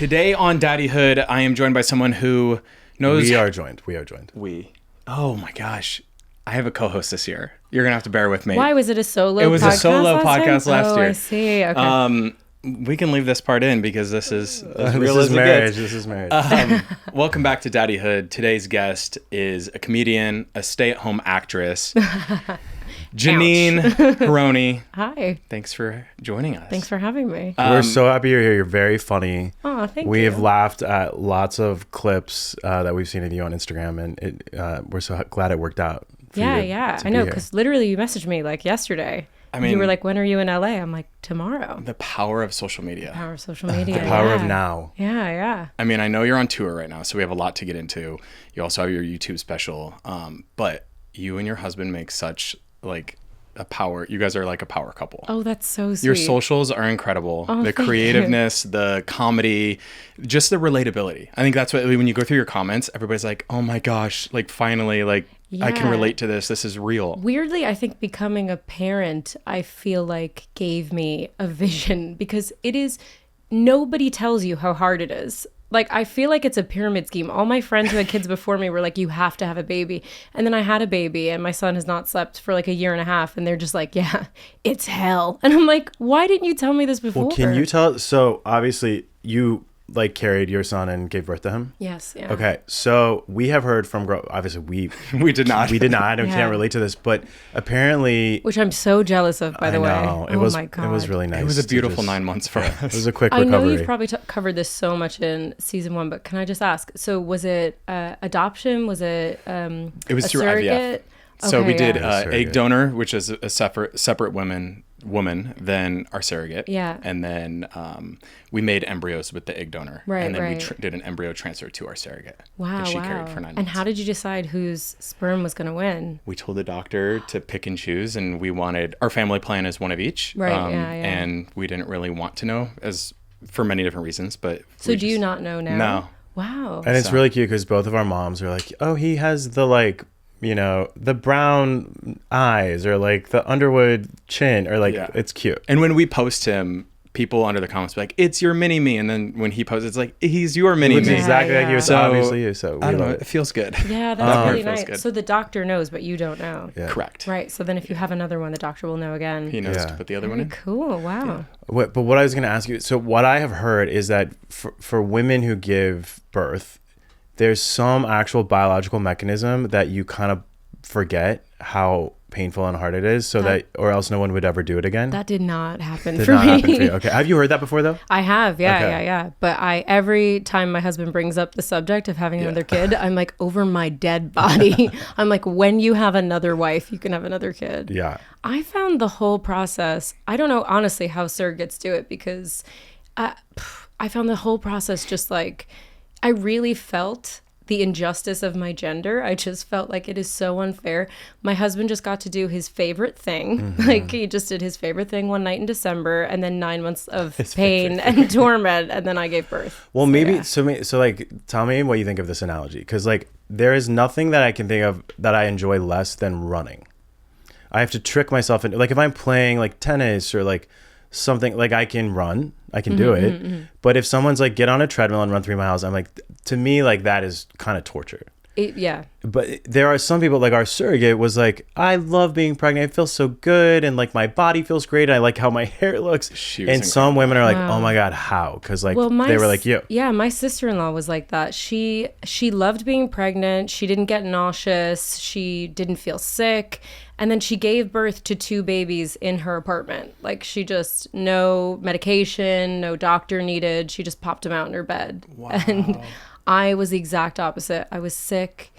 Today on Daddyhood, I am joined by someone who knows... We are joined. Oh my gosh. I have a co-host this year. You're going to have to bear with me. Why was it a solo podcast? It was a solo podcast last year. Oh, I see. Okay. We can leave this part in because this is as real this as is it marriage. gets. This is marriage. Welcome back to Daddyhood. Today's guest is a comedian, a stay-at-home actress, Janine Harouni. Hi. Thanks for joining us. Thanks for having me. We're so happy you're here. You're very funny. Oh, thank you. We have laughed at lots of clips that we've seen of you on Instagram, and we're so glad it worked out. Yeah. I know, because literally you messaged me like yesterday. I mean, you were like, when are you in LA? I'm like, tomorrow. The power of social media. The power of social media. The power of now. Yeah. I mean, I know you're on tour right now, so we have a lot to get into. You also have your YouTube special. But you and your husband make such like a power. You guys are like a power couple. Oh, that's so sweet. Your socials are incredible. Oh, the creativeness, the comedy, just the relatability. I think that's what, when you go through your comments, everybody's like, oh my gosh, like finally, like I can relate to this. This is real. Weirdly, I think becoming a parent, I feel like gave me a vision because nobody tells you how hard it is. Like, I feel like it's a pyramid scheme. All my friends who had kids before me were like, you have to have a baby. And then I had a baby and my son has not slept for like a year and a half. And they're just like, yeah, it's hell. And I'm like, why didn't you tell me this before? Well, can you tell? So obviously you like carried your son and gave birth to him? Yes. Yeah. Okay. So we have heard from, obviously we did not. We did not. I can't relate to this, but apparently. Which I'm so jealous of, by the way. It was, my God. It was really nice. It was a beautiful 9 months for us. It was a quick recovery. I know you've probably covered this so much in season 1, but can I just ask? So was it adoption? Was it it was a through surrogate? IVF. So we did Yeah. egg donor, which is a separate woman than our surrogate. Yeah. And then we made embryos with the egg donor. Right. And then we did an embryo transfer to our surrogate. Wow. And she carried for 9 months. And how did you decide whose sperm was going to win? We told the doctor to pick and choose, and we wanted our family plan is one of each. Right. And we didn't really want to know for many different reasons, but. So do you not know now? No. Wow. And it's really cute because both of our moms are like, oh, he has the like, the brown eyes or like the Underwood chin or like, It's cute. And when we post him, people under the comments be like, it's your mini me. And then when he posts, it's like, he's your mini me. Exactly like you. So obviously you. So I don't know. It feels good. Yeah, that's really feels nice. good. So the doctor knows, but you don't know. Yeah. Correct. Right. So then if you have another one, the doctor will know again. He knows to put the other one in. Cool. Wow. Yeah. But what I was going to ask you, so what I have heard is that for women who give birth, there's some actual biological mechanism that you kind of forget how painful and hard it is, or else no one would ever do it again. That did not happen Did for not me. happen for you. Okay. Have you heard that before though? I have. Yeah. Okay. Yeah. But every time my husband brings up the subject of having another kid, I'm like, over my dead body. I'm like, when you have another wife, you can have another kid. Yeah. I found the whole process, I don't know honestly how surrogates do it, because I found the whole process just like, I really felt the injustice of my gender. I just felt like it is so unfair. My husband just got to do his favorite thing. Mm-hmm. Like he just did his favorite thing one night in December, and then 9 months of pain and torment, and then I gave birth. Well, so like, tell me what you think of this analogy, because like there is nothing that I can think of that I enjoy less than running. I have to trick myself into, like, if I'm playing like tennis or like something, like I can run, I can do it. Mm-hmm. But if someone's like, get on a treadmill and run 3 miles, I'm like, to me, like that is kind of torture. Yeah. But there are some people, like our surrogate was like, I love being pregnant. I feel so good. And like my body feels great. I like how my hair looks. And some women are like, oh my God, how? Because like they were like you. Yeah, my sister-in-law was like that. She loved being pregnant. She didn't get nauseous. She didn't feel sick. And then she gave birth to 2 babies in her apartment. Like she just, no medication, no doctor needed. She just popped them out in her bed. Wow. And I was the exact opposite. I was sick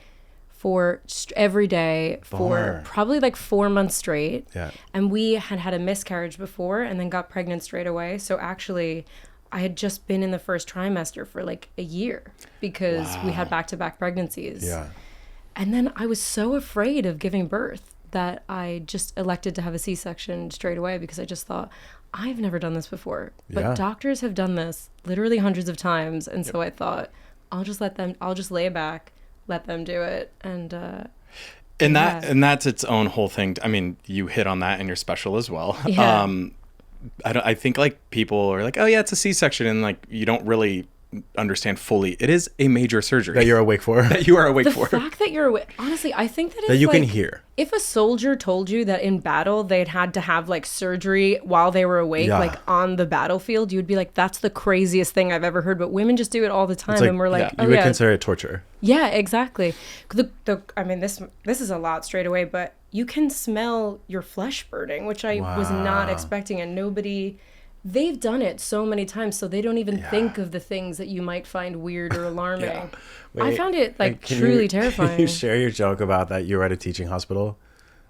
for every day for probably like 4 months straight. Yeah. And we had a miscarriage before and then got pregnant straight away. So actually I had just been in the first trimester for like a year because we had back-to-back pregnancies. Yeah. And then I was so afraid of giving birth that I just elected to have a C-section straight away because I just thought, I've never done this before. But doctors have done this literally hundreds of times. And so I thought, I'll just lay back, let them do it. And that's its own whole thing. I mean, you hit on that in your special as well. Yeah. I think like people are like, oh yeah, it's a C-section. And like, you don't really understand fully, it is a major surgery That you're awake for. that you are awake The for. fact that you're awake, honestly, I think that if, That you can like, hear. if a soldier told you that in battle they'd had to have like surgery while they were awake, Yeah. like on the battlefield, you would be like, that's the craziest thing I've ever heard. But women just do it all the time, It's like, and we're like, yeah, oh You would yeah, consider it torture. yeah, exactly. I mean, this is a lot straight away, but you can smell your flesh burning, which I was not Wow. expecting, and nobody. They've done it so many times, so they don't even think of the things that you might find weird or alarming. I Wait, found it like Can truly you, terrifying. Can you share your joke about that you were at a teaching hospital?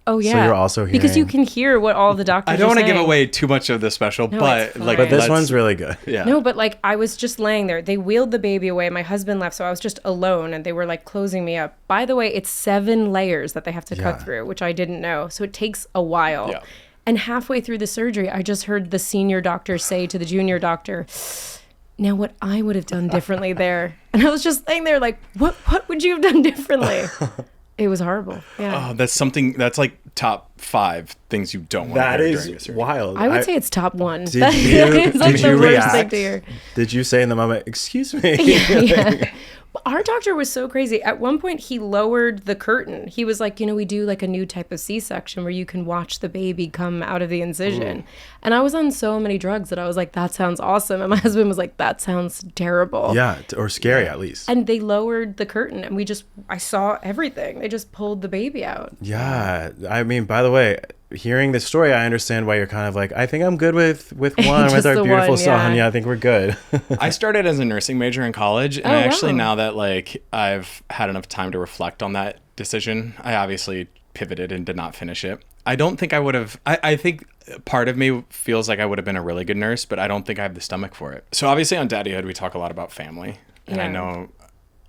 Oh yeah, you're also because you hearing- can hear what all the doctors. I don't want to give away too much of the special, but it's like, fine. But this let's- one's really good. yeah. No, but like I was just laying there. They wheeled the baby away. My husband left, so I was just alone, and they were like closing me up. By the way, it's 7 layers that they have to cut Yeah. through, which I didn't know. So it takes a while. Yeah. And halfway through the surgery, I just heard the senior doctor say to the junior doctor, "Now, what I would have done differently there." And I was just laying there like, what would you have done differently? It was horrible. Yeah. Oh, that's something that's like top 5 things you don't want That to hear during a is surgery. wild. I would say it's top 1. Did That you- is like did the you worst thing react? to hear. Did you say in the moment, excuse me? Yeah. Our doctor was so crazy. At one point, he lowered the curtain. He was like, we do like a new type of C-section where you can watch the baby come out of the incision. And I was on so many drugs that I was like, that sounds awesome. And my husband was like, that sounds terrible. Yeah, or scary at least. And they lowered the curtain and I saw everything. They just pulled the baby out. Yeah, I mean, by the way, hearing this story, I understand why you're kind of like, I think I'm good with one, Just with our the beautiful one, son. yeah. Yeah, I think we're good. I started as a nursing major in college, and Oh, I actually, wow. now that like I've had enough time to reflect on that decision, I obviously pivoted and did not finish it. I don't think I would have. I think part of me feels like I would have been a really good nurse, but I don't think I have the stomach for it. So obviously on Daddyhood, we talk a lot about family, and I Yeah. know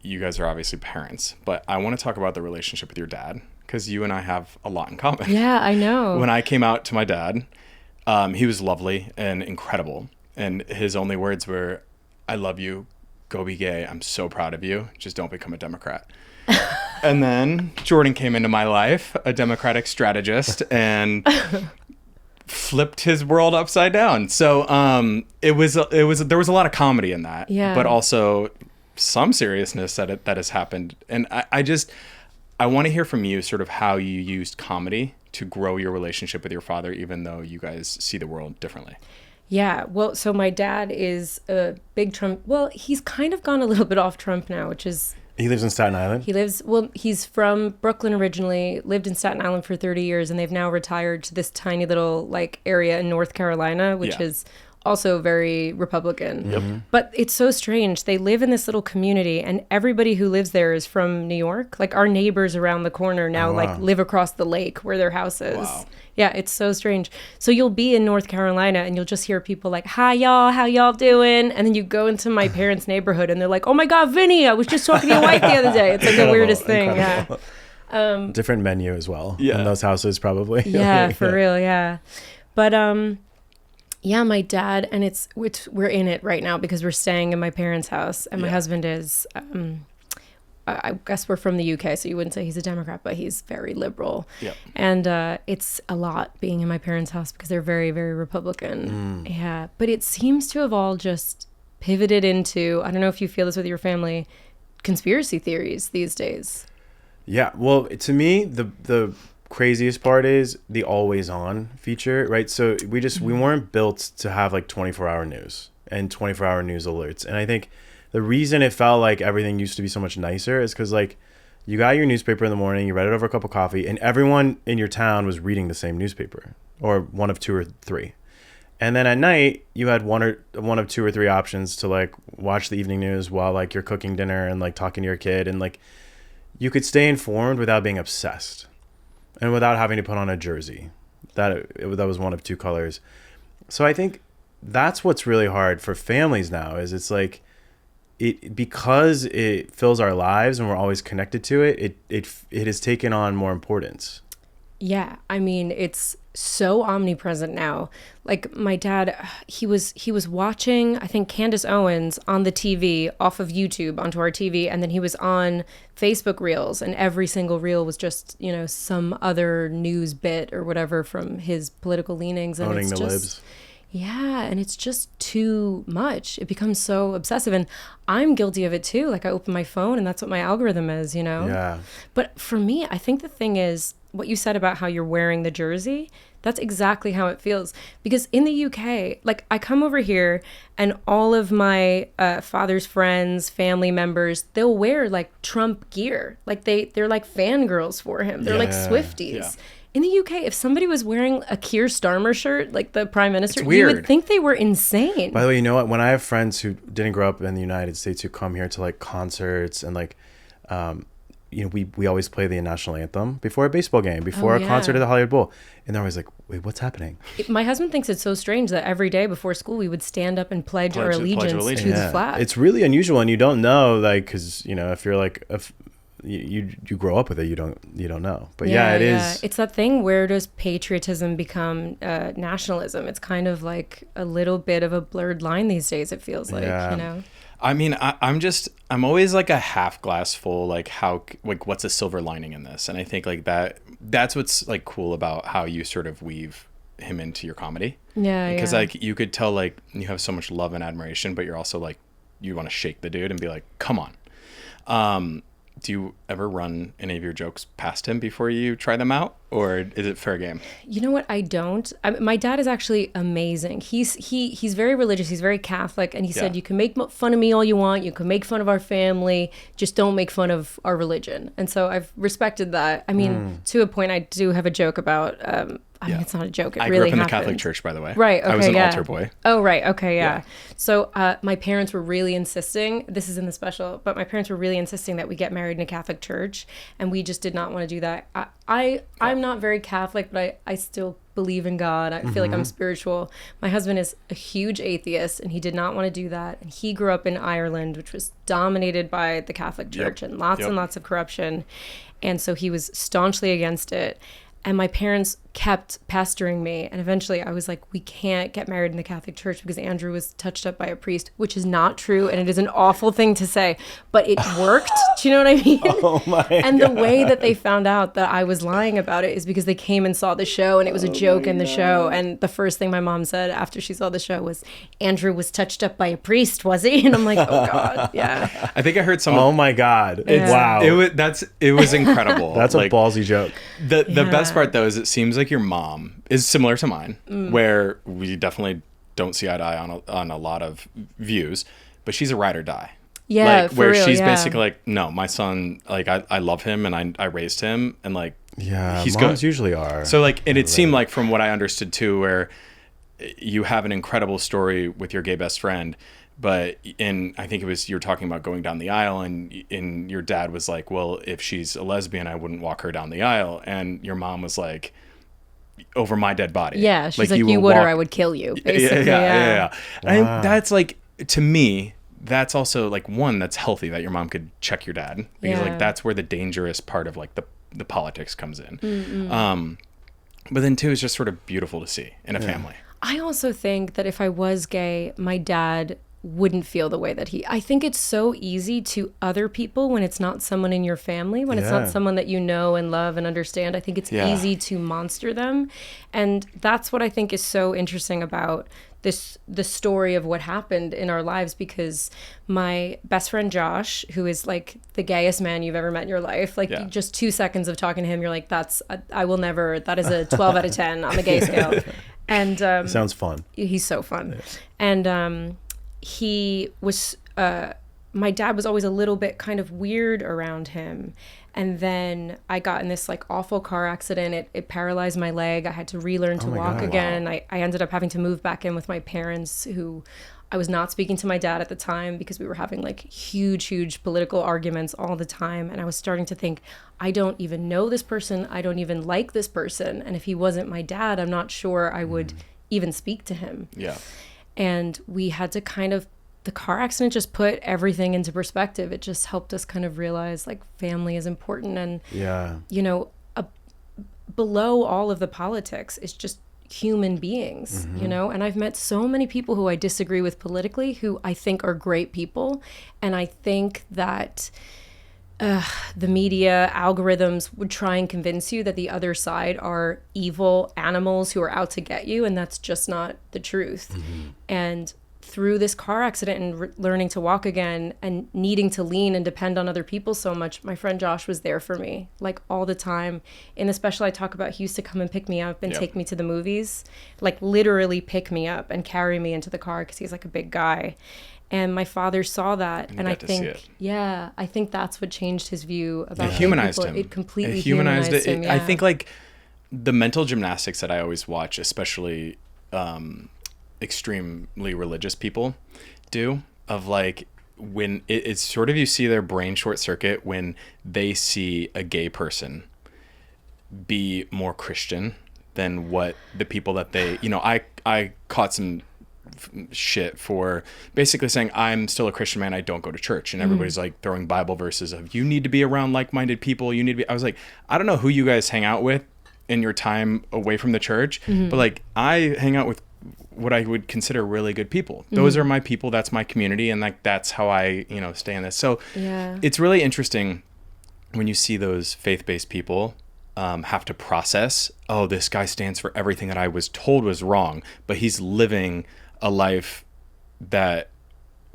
you guys are obviously parents, but I want to talk about the relationship with your dad, because you and I have a lot in common. Yeah, I know. When I came out to my dad, he was lovely and incredible. And his only words were, "I love you. Go be gay. I'm so proud of you. Just don't become a Democrat." And then Jordan came into my life, a Democratic strategist, and flipped his world upside down. So there was a lot of comedy in that, Yeah. but also some seriousness that has happened. And I want to hear from you sort of how you used comedy to grow your relationship with your father, even though you guys see the world differently. Yeah, well, so my dad is a big Trump. Well, he's kind of gone a little bit off Trump now, which is He lives in Staten Island. he's from Brooklyn originally, lived in Staten Island for 30 years, and they've now retired to this tiny little like area in North Carolina, which Yeah. is also very Republican. But it's so strange. They live in this little community, and everybody who lives there is from New York. Like our neighbors around the corner now like live across the lake where their house is. Wow. Yeah, it's so strange. So you'll be in North Carolina and you'll just hear people like, "Hi y'all, how y'all doing?" And then you go into my parents' neighborhood and they're like, "Oh my God, Vinny, I was just talking to your wife the other day." It's like the weirdest thing. Incredible. Yeah. Different menu as well. Yeah. In those houses, probably. Yeah, for real, yeah. But yeah, my dad, and we're in it right now because we're staying in my parents' house, and my Yeah. husband is I guess we're from the UK, so you wouldn't say he's a Democrat, but he's very liberal. Yep. And it's a lot being in my parents' house because they're very, very Republican. Yeah. But it seems to have all just pivoted into, I don't know if you feel this with your family, conspiracy theories these days. Yeah. Well, to me, the craziest part is the always on feature, right? So we weren't built to have like 24-hour news and 24-hour news alerts. And I think the reason it felt like everything used to be so much nicer is because like you got your newspaper in the morning, you read it over a cup of coffee, and everyone in your town was reading the same newspaper, or one of 2 or 3. And then at night you had one of 2 or 3 options to like watch the evening news while like you're cooking dinner and like talking to your kid, and like you could stay informed without being obsessed and without having to put on a jersey that was one of 2 colors. So I think that's what's really hard for families now, is it's like because it fills our lives and we're always connected to it, it has taken on more importance. Yeah, I mean, it's so omnipresent now. Like my dad, he was watching, I think, Candace Owens on the TV off of YouTube onto our TV, and then he was on Facebook Reels, and every single reel was just, some other news bit or whatever from his political leanings. And Owning it's the just, libs. Yeah, and it's just too much. It becomes so obsessive, and I'm guilty of it too. Like I open my phone and that's what my algorithm is, you know? Yeah. But for me, I think the thing is what you said about how you're wearing the jersey, that's exactly how it feels. Because in the UK, like I come over here and all of my father's friends, family members, they'll wear like Trump gear. Like they're like fangirls for him. They're like Swifties. Yeah. In the UK, if somebody was wearing a Keir Starmer shirt, like the prime minister, It's you would weird. think they were insane. By the way, you know what? When I have friends who didn't grow up in the United States who come here to like concerts and like, you know, we always play the national anthem before a baseball game, before a concert at the Hollywood Bowl, and they're always like, "Wait, what's happening?" My husband thinks it's so strange that every day before school we would stand up and pledge our allegiance to the flag. It's really unusual, and you don't know, like, because you know, if you're like, if you grow up with it, you don't know. But yeah, it is. It's that thing. Where does patriotism become nationalism? It's kind of like a little bit of a blurred line these days. It feels like, you know. I mean, I'm always like a half glass full, like what's a silver lining in this? And I think like that's what's like cool about how you sort of weave him into your comedy. Yeah. Because like you could tell like you have so much love and admiration, but you're also like, you want to shake the dude and be like, come on. Do you ever run any of your jokes past him before you try them out, or is it fair game? You know what? I don't. My dad is actually amazing. He's very religious. He's very Catholic, and he said, "You can make fun of me all you want. You can make fun of our family. Just don't make fun of our religion." And so I've respected that. I mean, to a point, I do have a joke about. I mean, it's not a joke. It I really grew up in happened. the Catholic Church, by the way. Right. Okay. I was an altar boy. Oh, right. Okay. Yeah. So my parents were really insisting. This is in the special, but my parents were really insisting that we get married in a Catholic church, and we just did not want to do that. I'm not very Catholic, but I still believe in God. I feel like I'm spiritual. My husband is a huge atheist, and he did not want to do that. And he grew up in Ireland, which was dominated by the Catholic Church and lots of corruption. And so he was staunchly against it. And my parents kept pestering me. And eventually I was like, we can't get married in the Catholic Church because Andrew was touched up by a priest, which is not true. And it is an awful thing to say, but it worked. Do you know what I mean? Oh my And God. the way that they found out that I was lying about it is because they came and saw the show and it was a joke in the show. And the first thing my mom said after she saw the show was, Andrew was touched up by a priest, was he? And I'm like, oh God, yeah. I think I heard someone. Oh my God! Yeah. Wow, It was incredible. that's like, a ballsy joke. The best part though is it seems like your mom is similar to mine, where we definitely don't see eye to eye on a lot of views, but she's a ride or die. Yeah, like for where real, she's yeah. basically like, no, my son, like I love him and I raised him and like he's moms good. usually are. So like, and it seemed like from what I understood too, where you have an incredible story with your gay best friend, but I think it was, you were talking about going down the aisle and your dad was like, well, if she's a lesbian, I wouldn't walk her down the aisle. And your mom was like, over my dead body. Yeah, she's like, you will would walk- or I would kill you, basically. Yeah. And Wow. that's like, to me, that's also like one that's healthy that your mom could check your dad because Yeah. like that's where the dangerous part of like the politics comes in. But then two, it's just sort of beautiful to see in a family. I also think that if I was gay, my dad wouldn't feel the way that I think it's so easy to other people when it's not someone in your family, when it's Yeah. not someone that you know and love and understand. I think it's Yeah. easy to monster them. And that's what I think is so interesting about the story of what happened in our lives, because my best friend Josh, who is like the gayest man you've ever met in your life, like just 2 seconds of talking to him, you're like, that is a 12 out of 10 on the gay scale. And Sounds fun. he's so fun. And he was my dad was always a little bit kind of weird around him. And then I got in this like awful car accident. It paralyzed my leg. I had to relearn to walk again. I ended up having to move back in with my parents, who I was not speaking to my dad at the time because we were having like huge political arguments all the time. And I was starting to think, I don't even know this person. I don't even like this person. And if he wasn't my dad, I'm not sure I would even speak to him. Yeah. And we had to the car accident just put everything into perspective. It just helped us kind of realize like family is important. And, you know, below all of the politics is just human beings, you know? And I've met so many people who I disagree with politically, who I think are great people. And I think that the media algorithms would try and convince you that the other side are evil animals who are out to get you, and that's just not the truth. And through this car accident and learning to walk again and needing to lean and depend on other people so much, my friend Josh was there for me, like, all the time. In the special I talk about, he used to come and pick me up and take me to the movies, like literally pick me up and carry me into the car because he's like a big guy. And my father saw that, and I think, I think that's what changed his view about it. Humanized people. him. It completely humanized him. I think, like, the mental gymnastics that I always watch, especially extremely religious people do, of like, when it's sort of, you see their brain short circuit when they see a gay person be more Christian than what the people that they, you know, I caught some shit for basically saying I'm still a Christian man, I don't go to church, and everybody's like throwing Bible verses of you need to be around like-minded people, you need to be. I was like, I don't know who you guys hang out with in your time away from the church, but like, I hang out with what I would consider really good people. Those are my people, that's my community, and like, that's how I, you know, stay in this. So it's really interesting when you see those faith-based people have to process, oh, this guy stands for everything that I was told was wrong, but he's living a life that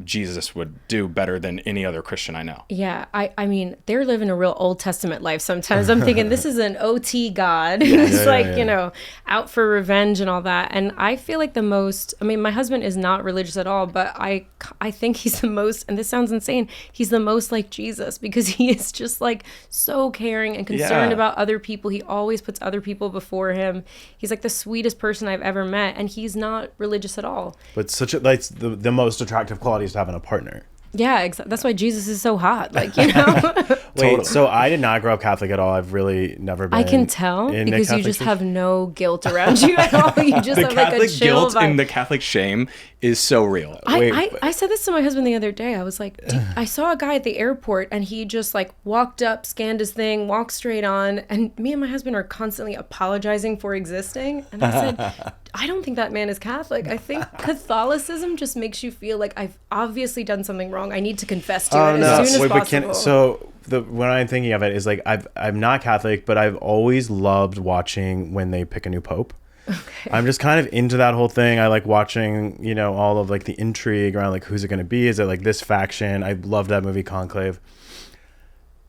Jesus would do better than any other Christian I know. Yeah, I mean, they're living a real Old Testament life sometimes. I'm thinking, this is an OT God who's you know, out for revenge and all that. And I feel like the most, I mean, my husband is not religious at all, but I think he's the most, and this sounds insane, he's the most like Jesus, because he is just like so caring and concerned about other people. He always puts other people before him. He's like the sweetest person I've ever met, and he's not religious at all. But such a, like, the most attractive qualities to having a partner. Yeah, exactly. That's why Jesus is so hot. Like, you know. Wait, so I did not grow up Catholic at all. I've really never been. I can tell because you just have no guilt around you at all. You just the have Catholic like a chill guilt vibe. and the Catholic shame is so real. I said this to my husband the other day. I was like, I saw a guy at the airport and he just like walked up, scanned his thing, walked straight on. And me and my husband are constantly apologizing for existing. And I said, I don't think that man is Catholic. I think Catholicism just makes you feel like I've obviously done something wrong. I need to confess to it as soon as possible. When I'm thinking of it is like, I'm not Catholic, but I've always loved watching when they pick a new pope. Okay. I'm just kind of into that whole thing. I like watching, you know, all of like the intrigue around like, who's it going to be? Is it like this faction? I love that movie Conclave.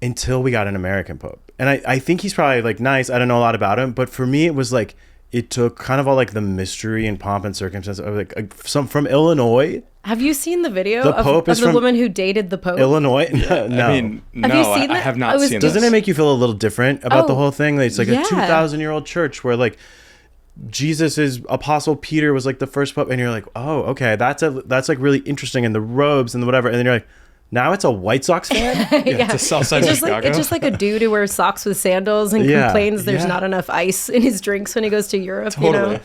Until we got an American pope. And I think he's probably like nice. I don't know a lot about him, but for me it was like, it took kind of all like the mystery and pomp and circumstance of like some from Illinois. Have you seen the video of the woman who dated the Pope? Illinois? No. I mean, no, I have not seen this. Doesn't it make you feel a little different about the whole thing? It's like a 2,000-year-old church where like Jesus's Apostle Peter was like the first pope, and you're like, oh, okay, that's like really interesting, and the robes and the whatever, and then you're like, now it's a White Sox fan? It's a south side of Chicago. It's just like a dude who wears socks with sandals and complains there's not enough ice in his drinks when he goes to Europe, you know?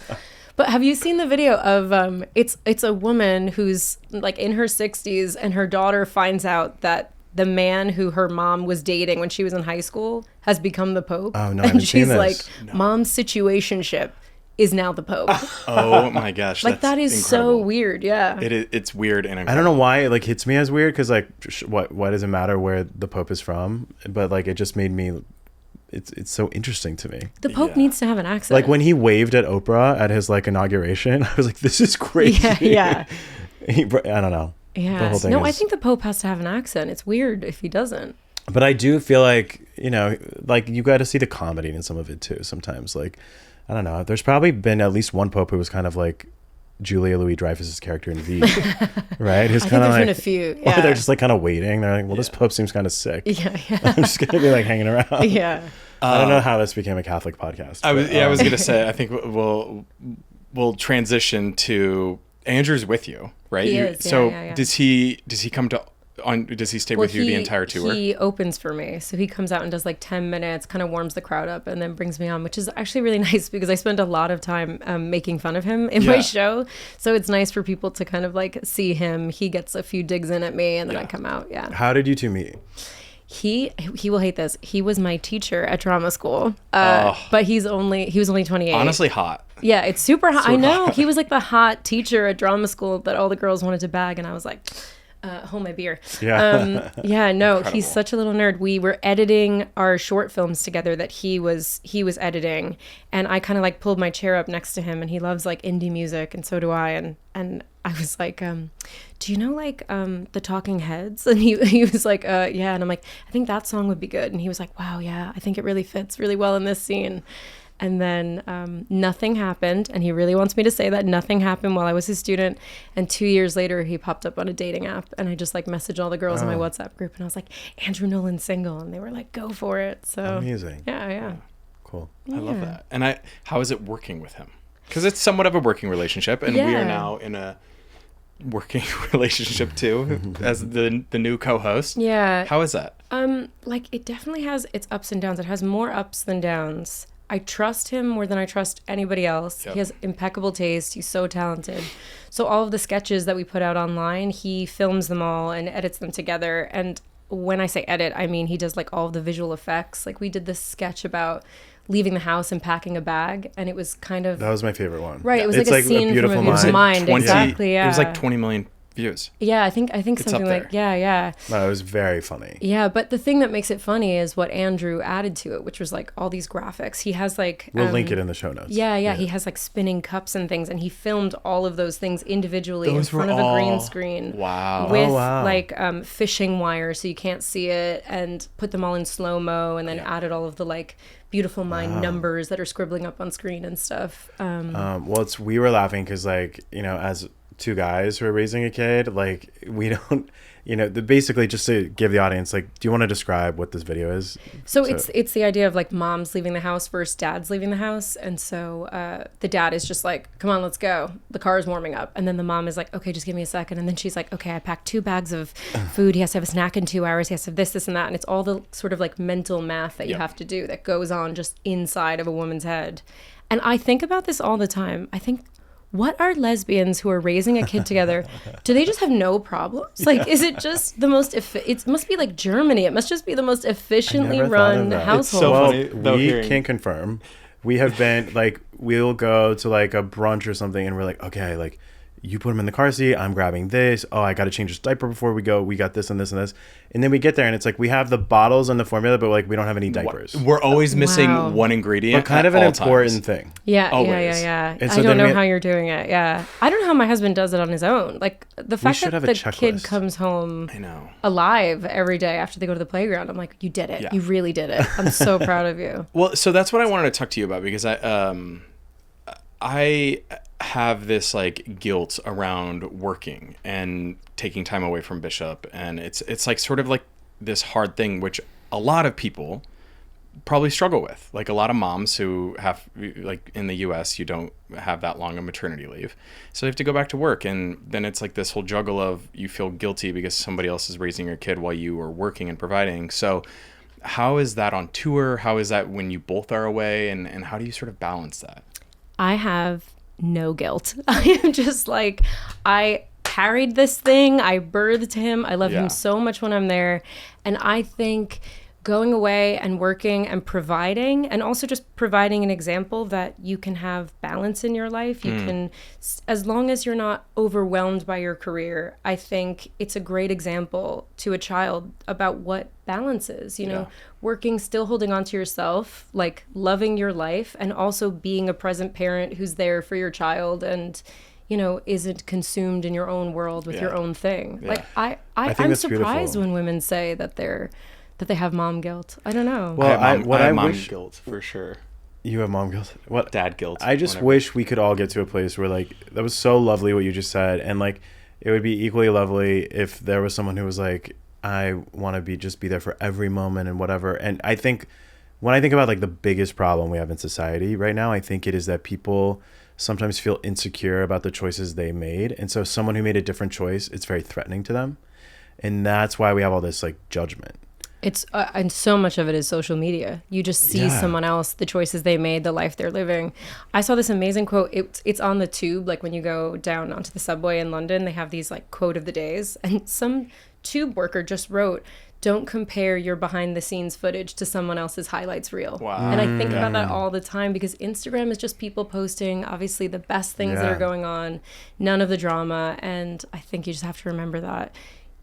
But have you seen the video of it's a woman who's like in her 60s, and her daughter finds out that the man who her mom was dating when she was in high school has become the Pope. Oh, no, and she's like, mom's situationship is now the Pope. Oh my gosh. Like, that is incredible. So weird. Yeah. It's weird and incredible. I don't know why it like hits me as weird, because like what does it matter where the Pope is from? But like, it just made me, it's so interesting to me. The Pope needs to have an accent. Like when he waved at Oprah at his like inauguration, I was like, this is crazy. Yeah. I don't know. Yeah. I think the Pope has to have an accent. It's weird if he doesn't. But I do feel like, you know, like you got to see the comedy in some of it too sometimes. Like, I don't know. There's probably been at least one Pope who was kind of like Julia Louis-Dreyfus's character in V, right? Who's kind of like, there's been a few. Yeah. Or they're just like kind of waiting. They're like, well, this Pope seems kind of sick. Yeah. I'm just gonna be like hanging around. Yeah. I don't know how this became a Catholic podcast. I was gonna say, I think we'll transition to Andrew's with you, right? He is. So yeah. does he come to? Does he stay with you the entire tour? He opens for me. So he comes out and does like 10 minutes, kind of warms the crowd up, and then brings me on, which is actually really nice because I spend a lot of time making fun of him in my show. So it's nice for people to kind of like see him. He gets a few digs in at me, and then I come out. Yeah. How did you two meet? He will hate this. He was my teacher at drama school, but he was only 28. Honestly, hot. Yeah, it's super hot. I know. He was like the hot teacher at drama school that all the girls wanted to bag, and I was like, Hold my beer. Yeah. Yeah, no, Incredible. he's such a little nerd. We were editing our short films together that he was editing, and I kind of like pulled my chair up next to him, and he loves like indie music, and so do I. And I was like, do you know like the Talking Heads? And he was like, yeah. And I'm like, I think that song would be good. And he was like, wow, yeah, I think it really fits really well in this scene. And then nothing happened. And he really wants me to say that nothing happened while I was his student. And 2 years later, he popped up on a dating app. And I just like messaged all the girls in my WhatsApp group. And I was like, Andrew Nolan's single. And they were like, go for it. So Amazing. Yeah. Cool. I love that. And how is it working with him? Because it's somewhat of a working relationship, and we are now in a working relationship too, as the new co-host. Yeah. How is that? Like it definitely has its ups and downs. It has more ups than downs. I trust him more than I trust anybody else. Yep. He has impeccable taste. He's so talented. So all of the sketches that we put out online, he films them all and edits them together. And when I say edit, I mean he does like all of the visual effects. Like we did this sketch about leaving the house and packing a bag, and it was kind of... That was my favorite one. Right, it was it's like a scene from a beautiful mind. Exactly, yeah. It was like 20 million views. Yeah, I think something like, yeah. No, it was very funny. Yeah, but the thing that makes it funny is what Andrew added to it, which was like all these graphics. He has like... We'll link it in the show notes. Yeah, he has like spinning cups and things, and he filmed all of those things individually in front of a green screen. Wow. With like fishing wire so you can't see it, and put them all in slow-mo, and then added all of the like beautiful mind numbers that are scribbling up on screen and stuff. Well, we were laughing because like, you know, as two guys who are raising a kid, like we don't, you know, basically just to give the audience, like, do you want to describe what this video is? So it's the idea of like moms leaving the house versus dads leaving the house. And so the dad is just like, come on, let's go. The car is warming up. And then the mom is like, okay, just give me a second. And then she's like, okay, I packed 2 bags of food. He has to have a snack in 2 hours. He has to have this, and that. And it's all the sort of like mental math that you have to do that goes on just inside of a woman's head. And I think about this all the time. I think, what are lesbians who are raising a kid together? Do they just have no problems? Like, is it just the most? It must be like Germany. It must just be the most efficiently run household. It's so funny. We can confirm. We have been like, we'll go to like a brunch or something, and we're like, okay, like, you put him in the car seat, I'm grabbing this. Oh, I got to change his diaper before we go. We got this and this and this. And then we get there and it's like we have the bottles and the formula, but like we don't have any diapers. We're always missing one ingredient. But kind of an important thing. Yeah. And I don't know how you're doing it. Yeah. I don't know how my husband does it on his own. Like the fact that the kid comes home alive every day after they go to the playground. I'm like, you did it. Yeah. You really did it. I'm so proud of you. Well, so that's what I wanted to talk to you about, because I have this like guilt around working and taking time away from Bishop, and it's like sort of like this hard thing which a lot of people probably struggle with, like a lot of moms who have, like in the US you don't have that long of maternity leave, so you have to go back to work, and then it's like this whole juggle of you feel guilty because somebody else is raising your kid while you are working and providing. So how is that on tour? How is that when you both are away, and how do you sort of balance that? I have no guilt. I am just like, I carried this thing. I birthed him. I love him so much when I'm there. And I think going away and working and providing, and also just providing an example that you can have balance in your life. You can, as long as you're not overwhelmed by your career, I think it's a great example to a child about what balance is, you know, working, still holding on to yourself, like loving your life, and also being a present parent who's there for your child and, you know, isn't consumed in your own world with your own thing. Like I'm surprised when women say that they have mom guilt. I don't know. Well, I have mom guilt for sure. You have mom guilt? What? Dad guilt. I just wish we could all get to a place where like, that was so lovely what you just said. And like, it would be equally lovely if there was someone who was like, I want to be there for every moment and whatever. And I think when I think about like the biggest problem we have in society right now, I think it is that people sometimes feel insecure about the choices they made. And so someone who made a different choice, it's very threatening to them. And that's why we have all this like judgment. It's and so much of it is social media. You just see someone else, the choices they made, the life they're living. I saw this amazing quote. It's on the tube, like when you go down onto the subway in London, they have these like quote of the days, and some tube worker just wrote, "Don't compare your behind the scenes footage to someone else's highlights reel." Wow. And I think about that all the time, because Instagram is just people posting obviously the best things that are going on, none of the drama. And I think you just have to remember that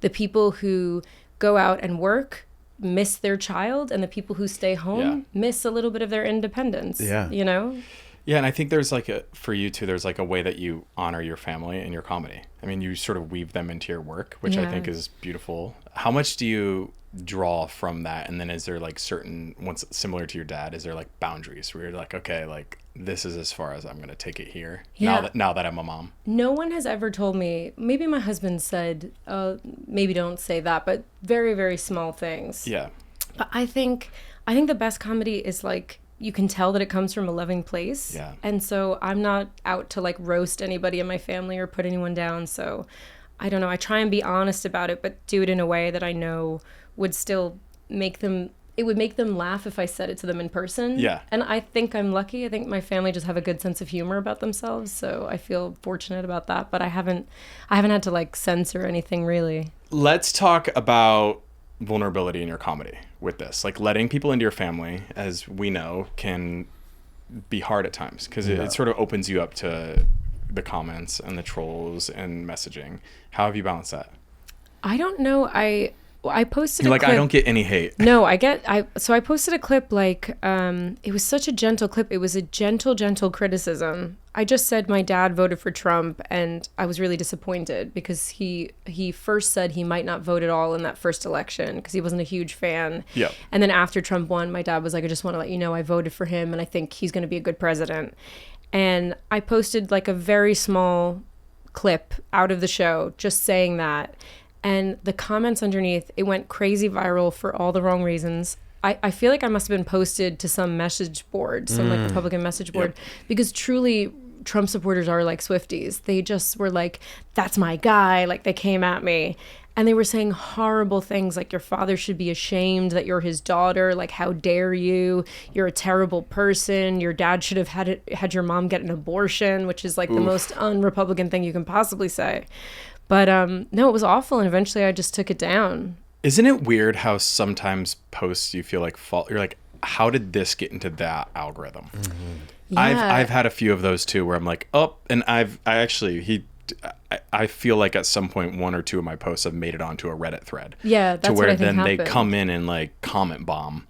the people who go out and work miss their child, and the people who stay home miss a little bit of their independence. Yeah. You know? Yeah, and I think there's like for you too, there's like a way that you honor your family in your comedy. I mean, you sort of weave them into your work, which I think is beautiful. How much do you draw from that? And then is there like certain, once similar to your dad, is there like boundaries where you're like, okay, like this is as far as I'm going to take it here now that I'm a mom? No one has ever told me, maybe my husband said, maybe don't say that, but very, very small things. Yeah. But I think the best comedy is like, you can tell that it comes from a loving place. Yeah. And so I'm not out to like roast anybody in my family or put anyone down. So I don't know. I try and be honest about it, but do it in a way that I know would still make them, it would make them laugh if I said it to them in person. Yeah. And I think I'm lucky. I think my family just have a good sense of humor about themselves. So I feel fortunate about that. But I haven't had to like censor anything really. Let's talk about vulnerability in your comedy with this. Like letting people into your family, as we know, can be hard at times because it sort of opens you up to the comments and the trolls and messaging. How have you balanced that? I don't know. I posted You're a like, clip. I don't get any hate. No, so I posted a clip like, it was such a gentle clip. It was a gentle criticism. I just said my dad voted for Trump and I was really disappointed because he first said he might not vote at all in that first election because he wasn't a huge fan. Yeah. And then after Trump won, my dad was like, I just want to let you know I voted for him and I think he's going to be a good president. And I posted like a very small clip out of the show just saying that. And the comments underneath, it went crazy viral for all the wrong reasons. I feel like I must have been posted to some message board, some like Republican message board, because truly Trump supporters are like Swifties. They just were like, that's my guy. Like they came at me and they were saying horrible things like your father should be ashamed that you're his daughter. Like, how dare you? You're a terrible person. Your dad should have had your mom get an abortion, which is like the most un-Republican thing you can possibly say. But no, it was awful. And eventually I just took it down. Isn't it weird how sometimes posts you feel like you're like, how did this get into that algorithm? Mm-hmm. Yeah. I've had a few of those too where I'm like, oh, and I feel like at some point one or two of my posts have made it onto a Reddit thread. Yeah, that's to where what I think then happened. they come in and like comment bomb.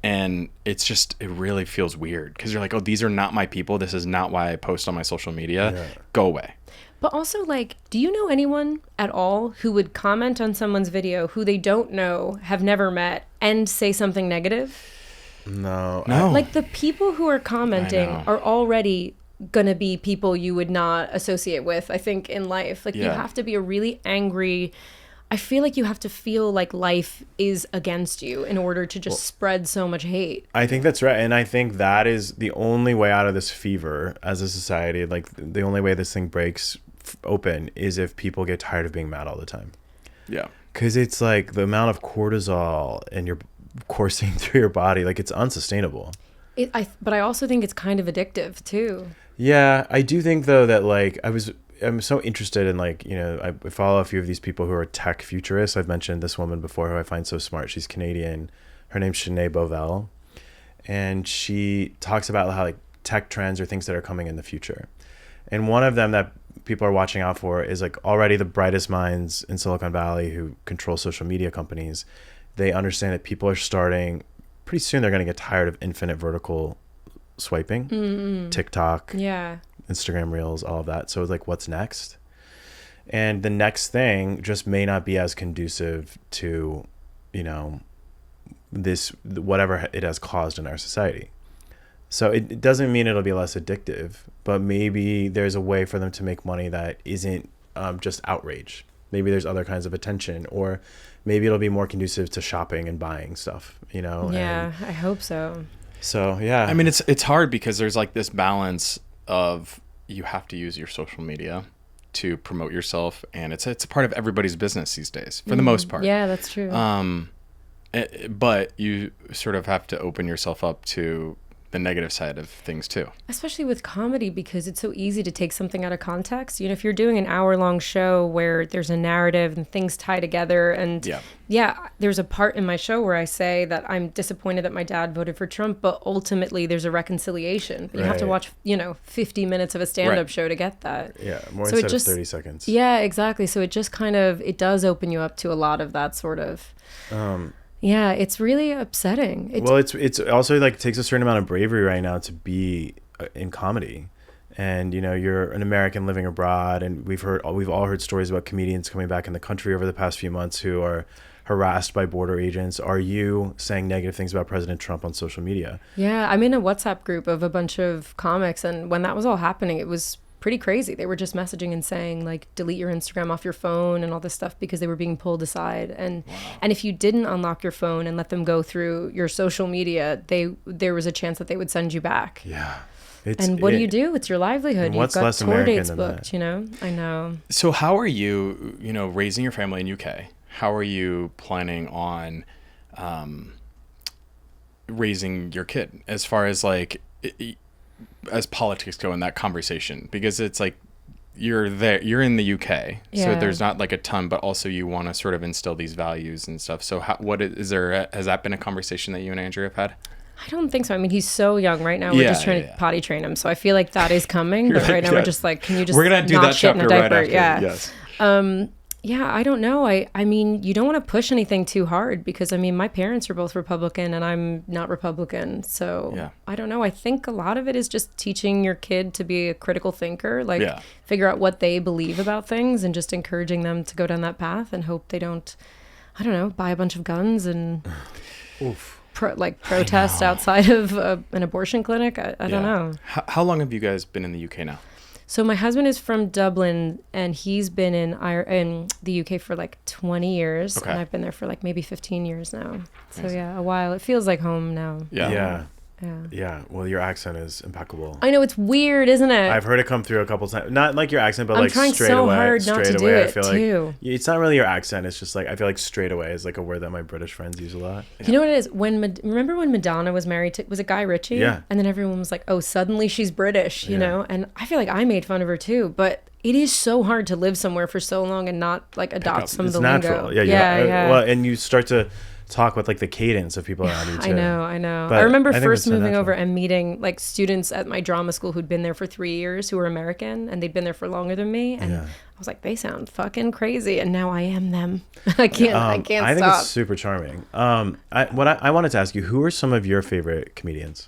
And it's just, it really feels weird because you're like, oh, these are not my people. This is not why I post on my social media. Yeah. Go away. But also, like, do you know anyone at all who would comment on someone's video who they don't know, have never met, and say something negative? No. Like, the people who are commenting are already going to be people you would not associate with, I think, in life. Like, you have to be a really angry... I feel like you have to feel like life is against you in order to just spread so much hate. I think that's right. And I think that is the only way out of this fever as a society. Like, the only way this thing breaks open is if people get tired of being mad all the time. Yeah. Because it's like the amount of cortisol and you're coursing through your body, like it's unsustainable. But I also think it's kind of addictive too. Yeah, I do think though that like I'm so interested in like, you know, I follow a few of these people who are tech futurists. I've mentioned this woman before who I find so smart. She's Canadian. Her name's Sinead Bovell. And she talks about how like tech trends are things that are coming in the future. And one of them that people are watching out for is like already the brightest minds in Silicon Valley who control social media companies. They understand that people are starting, pretty soon they're going to get tired of infinite vertical swiping. Mm-hmm. TikTok, Instagram Reels, all of that. So it's like, what's next? And the next thing just may not be as conducive to, you know, this, whatever it has caused in our society. So it doesn't mean it'll be less addictive, but maybe there's a way for them to make money that isn't just outrage. Maybe there's other kinds of attention, or maybe it'll be more conducive to shopping and buying stuff, you know? Yeah, I hope so. So, yeah. I mean, it's hard because there's like this balance of you have to use your social media to promote yourself, and it's a part of everybody's business these days, for the most part. Yeah, that's true. But you sort of have to open yourself up to the negative side of things too. Especially with comedy, because it's so easy to take something out of context. You know, if you're doing an hour-long show where there's a narrative and things tie together, and there's a part in my show where I say that I'm disappointed that my dad voted for Trump, but ultimately there's a reconciliation. You have to watch, 50 minutes of a stand-up show to get that. Yeah, more so instead of 30 seconds. Yeah, exactly. So it just it does open you up to a lot of that sort of... yeah, it's really upsetting. It's also like takes a certain amount of bravery right now to be in comedy. And, you're an American living abroad, and we've all heard stories about comedians coming back in the country over the past few months who are harassed by border agents. Are you saying negative things about President Trump on social media? Yeah, I'm in a WhatsApp group of a bunch of comics, and when that was all happening, it was pretty crazy. They were just messaging and saying, like, delete your Instagram off your phone and all this stuff because they were being pulled aside. And if you didn't unlock your phone and let them go through your social media, there was a chance that they would send you back. Yeah. And what do you do? It's your livelihood. You've got tour dates booked, I know. So how are you, raising your family in UK? How are you planning on raising your kid as far as like... as politics go in that conversation, because it's like you're in the UK, so there's not like a ton, but also you want to sort of instill these values and stuff. So has that been a conversation that you and Andrew have had? I don't think so. I mean, he's so young right now. We're just trying to potty train him, so I feel like that is coming. But right now we're just like, can you just we're gonna do not that shit in a chapter diaper? right after. Yes. Yeah, I don't know. I mean, you don't want to push anything too hard because, I mean, my parents are both Republican and I'm not Republican. So I don't know. I think a lot of it is just teaching your kid to be a critical thinker, figure out what they believe about things and just encouraging them to go down that path and hope they don't, I don't know, buy a bunch of guns and protest outside of an abortion clinic. I don't know. How long have you guys been in the UK now? So my husband is from Dublin, and he's been in the UK for like 20 years, and I've been there for like maybe 15 years now. So a while. It feels like home now. Yeah. Well, your accent is impeccable. I know, it's weird, isn't it? I've heard it come through a couple times. Not like your accent, but I'm like trying straight so away. hard not to do I it feel too. like it's not really your accent. It's just like I feel like straight away is like a word that my British friends use a lot. You know what it is? Remember when Madonna was married to, was it Guy Ritchie? Yeah. And then everyone was like, oh, suddenly she's British, you know? And I feel like I made fun of her too, but it is so hard to live somewhere for so long and not like adopt some of the natural. lingo. Yeah. Well, and you start to talk with like the cadence of people around you too. I know. But I remember first so moving over and meeting like students at my drama school who'd been there for 3 years who were American and they'd been there for longer than me. And I was like, they sound fucking crazy. And now I am them. I can't stop. I think it's super charming. I wanted to ask you, who are some of your favorite comedians?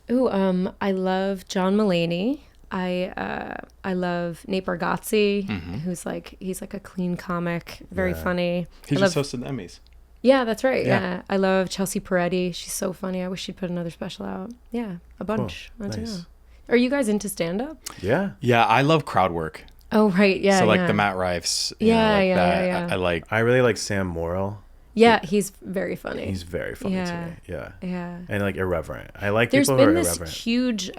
I love John Mulaney. I love Nate Bargatze, he's like a clean comic, very funny. He just hosted the Emmys. Yeah, that's right. Yeah. I love Chelsea Peretti. She's so funny. I wish she'd put another special out. Yeah, a bunch. Cool. Nice. Are you guys into stand-up? Yeah. Yeah, I love crowd work. Oh, right. Yeah. So like the Matt Rifes. Yeah. I really like Sam Morrill. Yeah, he's very funny. He's very funny to me. Yeah. Yeah. And like irreverent. I like There's people who are been irreverent. this huge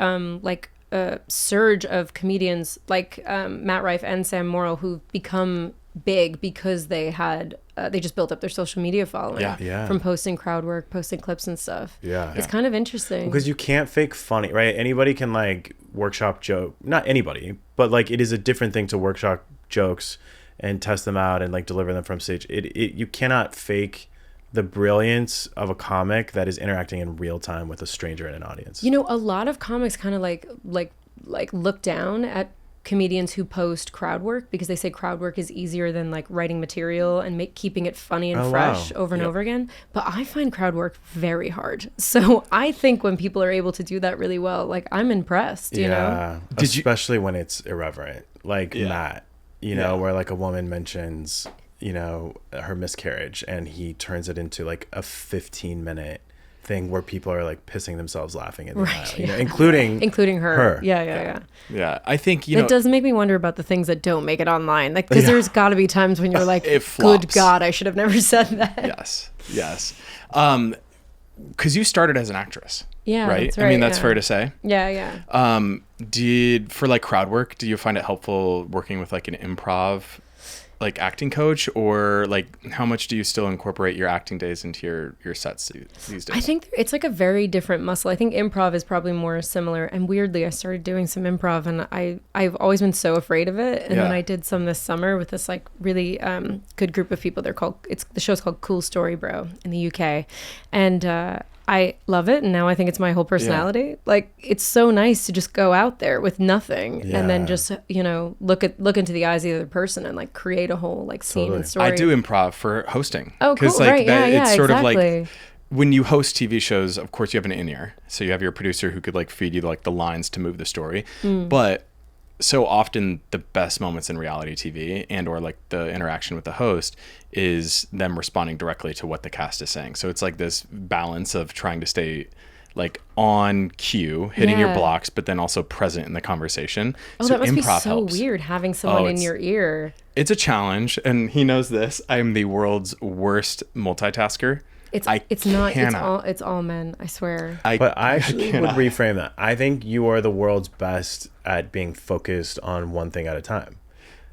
surge of comedians like Matt Rife and Sam Morrill who've become big because they just built up their social media following from posting crowd work, posting clips and stuff. It's kind of interesting because you can't fake funny, right? Anybody can like workshop joke, not anybody, but like it is a different thing to workshop jokes and test them out and like deliver them from stage. You cannot fake the brilliance of a comic that is interacting in real time with a stranger in an audience. You know, a lot of comics kind of like look down at comedians who post crowd work because they say crowd work is easier than like writing material and keeping it funny and fresh over and over again. But I find crowd work very hard. So I think when people are able to do that really well, like I'm impressed, you know? Especially when it's irreverent, like Matt, you know, where like a woman mentions, you know, her miscarriage and he turns it into like a 15-minute thing where people are like pissing themselves laughing in the aisle, you know, including her. Yeah, I think it does make me wonder about the things that don't make it online, like because there's got to be times when you're like, good God, I should have never said that. Yes. Because you started as an actress. Yeah, right? that's I mean, right, that's yeah. fair to say. Yeah, yeah. For like crowd work, do you find it helpful working with like an improv like acting coach, or like how much do you still incorporate your acting days into your sets these days? I think it's like a very different muscle. I think improv is probably more similar. And weirdly, I started doing some improv, and I've always been so afraid of it. And then I did some this summer with this like really good group of people. The show's called Cool Story Bro in the UK, and I love it, and now I think it's my whole personality. Yeah. Like, it's so nice to just go out there with nothing, and then just, you know, look into the eyes of the other person and like create a whole like scene and story. I do improv for hosting. Oh, cool! Like, right? Yeah, it's sort exactly. of like when you host TV shows. Of course, you have an in-ear, so you have your producer who could like feed you like the lines to move the story, but so often the best moments in reality TV and or like the interaction with the host is them responding directly to what the cast is saying. So it's like this balance of trying to stay like on cue, hitting your blocks, but then also present in the conversation. Oh, so that must improv be so helps. weird having someone in your ear. It's a challenge, and he knows this. I'm the world's worst multitasker. It's all men, I swear. But I actually would reframe that. I think you are the world's best at being focused on one thing at a time.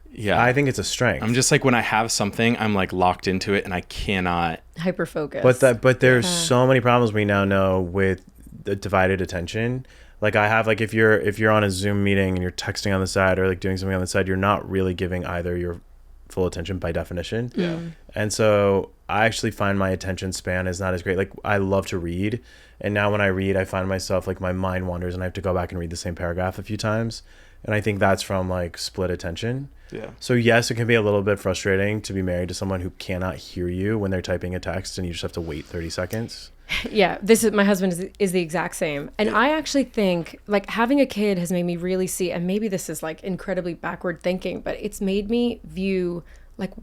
Yeah. I think it's a strength. I'm just like, when I have something, I'm like locked into it and I cannot hyper focus. But there's so many problems we now know with the divided attention. Like I have, like if you're on a Zoom meeting and you're texting on the side or like doing something on the side, you're not really giving either your full attention by definition. Yeah. And so I actually find my attention span is not as great. Like I love to read, and now when I read, I find myself like my mind wanders and I have to go back and read the same paragraph a few times. And I think that's from like split attention. Yeah. So yes, it can be a little bit frustrating to be married to someone who cannot hear you when they're typing a text and you just have to wait 30 seconds. Yeah, my husband is the exact same. And I actually think like having a kid has made me really see, and maybe this is like incredibly backward thinking, but it's made me view like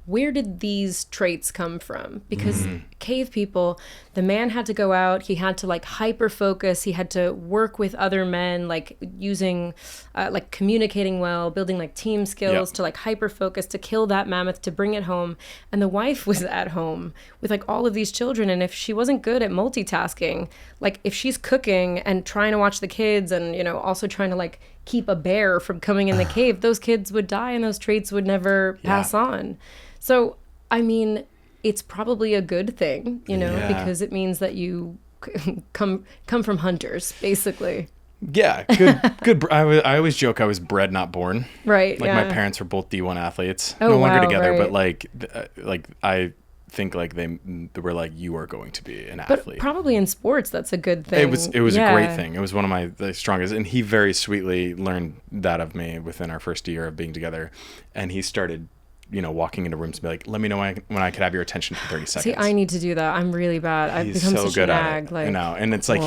where did these traits come from? Because cave people, the man had to go out, he had to like hyper focus, he had to work with other men, like using like communicating well, building like team skills to like hyper focus to kill that mammoth, to bring it home. And the wife was at home with like all of these children, and if she wasn't good at multitasking, like if she's cooking and trying to watch the kids and, you know, also trying to like keep a bear from coming in the cave, those kids would die and those traits would never pass on. So, I mean, it's probably a good thing, you know, because it means that you come from hunters, basically. Yeah, good. I always joke I was bred, not born. Right. Like my parents were both D1 athletes, no longer together, but like I think like they were like, you are going to be an athlete. But probably in sports, that's a good thing. It was a great thing. It was one of the strongest, and he very sweetly learned that of me within our first year of being together, and he started, you know, walking into rooms and be like, let me know when I could have your attention for 30 seconds. See, I need to do that. I'm really bad. I've become so such good a at nag. it. Like, you know, and it's like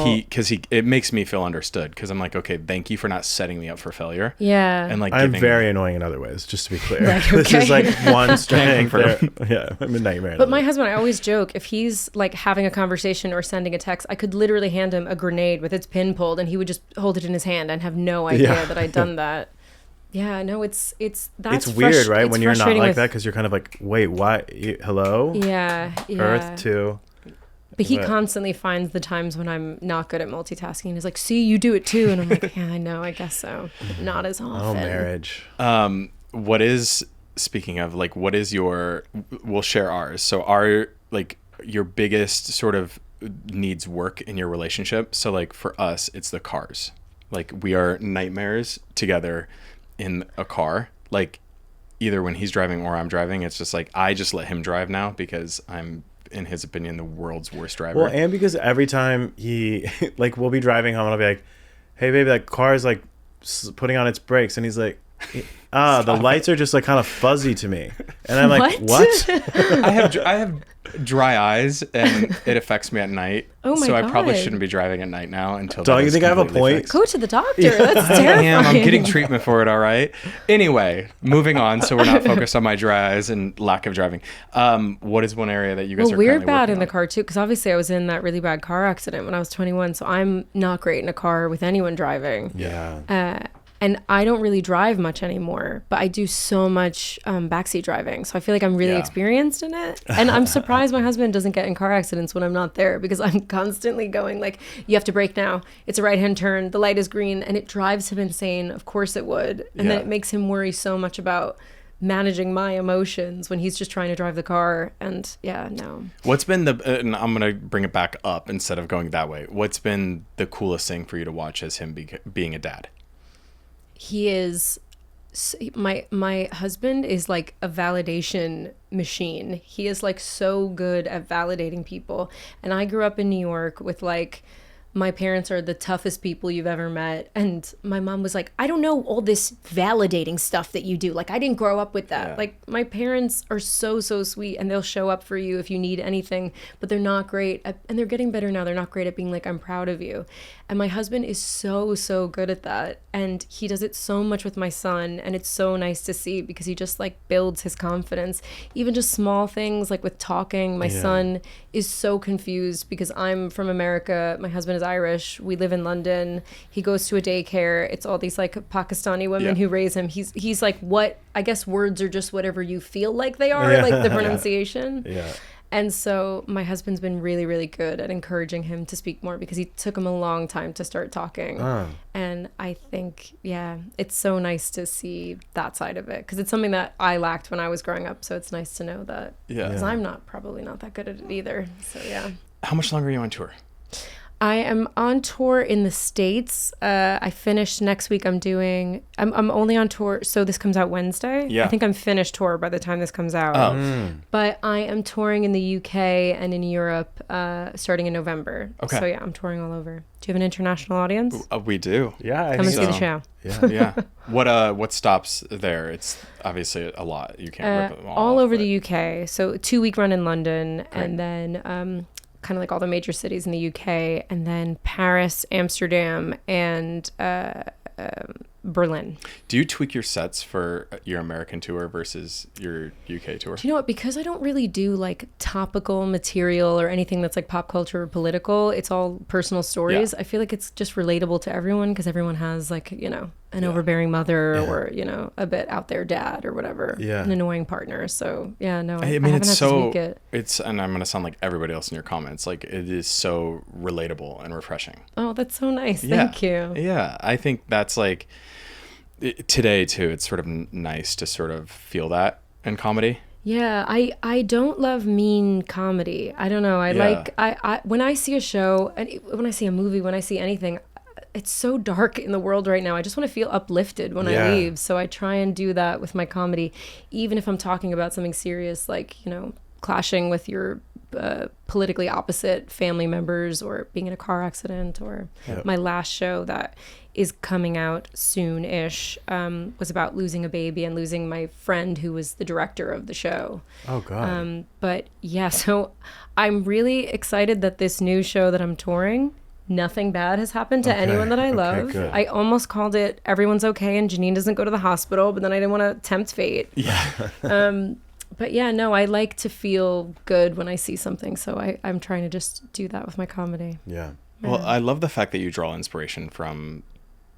it makes me feel understood, because I'm like, okay, thank you for not setting me up for failure. Yeah. And like I'm very annoying in other ways, just to be clear. Right, okay. This is like one strength. Yeah, I'm a nightmare. But my husband, I always joke, if he's like having a conversation or sending a text, I could literally hand him a grenade with its pin pulled and he would just hold it in his hand and have no idea that I'd done that. Yeah, no, it's weird, right? When you're not like that, because you're kind of like, wait, why? Hello? Yeah. Earth too. But he constantly finds the times when I'm not good at multitasking. He's like, see, you do it too. And I'm like, yeah, I know, I guess so. But not as often. Oh, marriage. Speaking of, like, what is we'll share ours. So your biggest sort of needs work in your relationship. So like for us, it's the cars. Like we are nightmares together in a car. Like either when he's driving or I'm driving, it's just like I just let him drive now because I'm, in his opinion, the world's worst driver. Well, and because every time he like we'll be driving home and I'll be like, hey baby, that car is like putting on its brakes, and he's like, the lights are just like kind of fuzzy to me, and I'm like, what? I have dry eyes and it affects me at night. Oh my God. God. I probably shouldn't be driving at night now until. Don't you think I have a point? Fixed. Go to the doctor. That's terrifying. I'm getting treatment for it. All right. Anyway, moving on. So we're not focused on my dry eyes and lack of driving. What is one area that you guys are we're currently bad working in the on? car too, because obviously I was in that really bad car accident when I was 21, so I'm not great in a car with anyone driving. Yeah. And I don't really drive much anymore, but I do so much backseat driving. So I feel like I'm really experienced in it. And I'm surprised my husband doesn't get in car accidents when I'm not there, because I'm constantly going like, you have to brake now. It's a right-hand turn. The light is green. And it drives him insane. Of course it would. And then it makes him worry so much about managing my emotions when he's just trying to drive the car. And What's been and I'm going to bring it back up instead of going that way. What's been the coolest thing for you to watch as him being a dad? He is, my husband is like a validation machine. He is like so good at validating people. And I grew up in New York with like, my parents are the toughest people you've ever met. And my mom was like, I don't know all this validating stuff that you do. Like, I didn't grow up with that. Yeah. Like, my parents are so, so sweet, and they'll show up for you if you need anything, but they're not great at, and they're getting better now. They're not great at being like, I'm proud of you. And my husband is so, so good at that. And he does it so much with my son. And it's so nice to see, because he just like builds his confidence. Even just small things like with talking. My son is so confused because I'm from America. My husband is Irish. We live in London. He goes to a daycare. It's all these like Pakistani women who raise him. He's like, what? I guess words are just whatever you feel like they are, like the pronunciation. And so my husband's been really, really good at encouraging him to speak more, because he took him a long time to start talking. And I think, it's so nice to see that side of it, because it's something that I lacked when I was growing up. So it's nice to know that, because I'm probably not that good at it either. So How much longer are you on tour? I am on tour in the States. I finished next week. I'm only on tour. So this comes out Wednesday. I think I'm finished tour by the time this comes out. But I am touring in the UK and in Europe starting in November. Okay. So I'm touring all over. Do you have an international audience? We do. Yeah. Come and see the show. Yeah. What stops there? It's obviously a lot. You can't rip them all over the UK. So 2-week run in London. Great. And then kind of like all the major cities in the UK, and then Paris, Amsterdam, and Berlin. Do you tweak your sets for your American tour versus your UK tour? Do you know what? Because I don't really do like topical material or anything that's like pop culture or political. It's all personal stories. I feel like it's just relatable to everyone, because everyone has like, an overbearing mother or, a bit out there dad or whatever, an annoying partner. So I mean, it's so, and I'm going to sound like everybody else in your comments. Like, it is so relatable and refreshing. Oh, that's so nice. Thank you. Yeah. I think that's like, today too, it's sort of nice to sort of feel that in comedy. Yeah, I don't love mean comedy. I don't know. I when I see a show, and when I see a movie, when I see anything, it's so dark in the world right now. I just want to feel uplifted when I leave. So I try and do that with my comedy, even if I'm talking about something serious, like, clashing with your politically opposite family members, or being in a car accident, or my last show that is coming out soon-ish was about losing a baby and losing my friend who was the director of the show. Oh, God. But so I'm really excited that this new show that I'm touring, nothing bad has happened to anyone that I love. Good. I almost called it Everyone's Okay and Janine doesn't go to the hospital, but then I didn't want to tempt fate. But I like to feel good when I see something. So I'm trying to just do that with my comedy. Yeah. Well, I love the fact that you draw inspiration from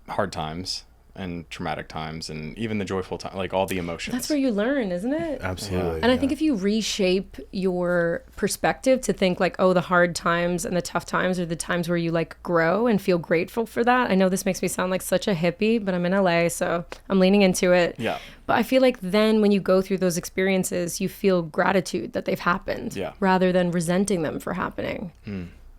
hard times and traumatic times, and even the joyful time, like all the emotions. That's where you learn, isn't it? Absolutely. And I think if you reshape your perspective to think like, oh, the hard times and the tough times are the times where you like grow and feel grateful for that. I know this makes me sound like such a hippie, but I'm in LA, so I'm leaning into it. Yeah. But I feel like then when you go through those experiences, you feel gratitude that they've happened rather than resenting them for happening.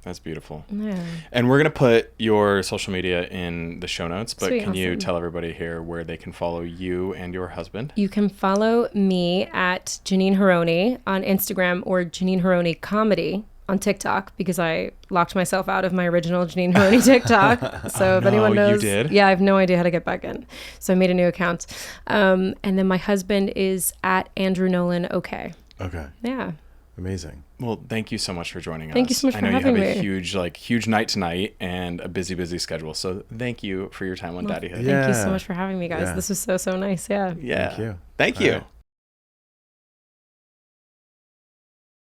That's beautiful. Yeah. And we're going to put your social media in the show notes, but Sweet, can you awesome. tell everybody here where they can follow you and your husband? You can follow me at Janine Harouni on Instagram, or Janine Harouni Comedy on TikTok, because I locked myself out of my original Janine Harouni TikTok. So if anyone knows, you did? Yeah, I have no idea how to get back in. So I made a new account. And then my husband is at Andrew Nolan. Okay. Yeah. Amazing. Well, thank you so much for joining us. Thank you so much for having me. I know you have a huge night tonight and a busy schedule. So thank you for your time on Daddyhood. Thank you so much for having me, guys. This was so nice. Yeah. Thank you.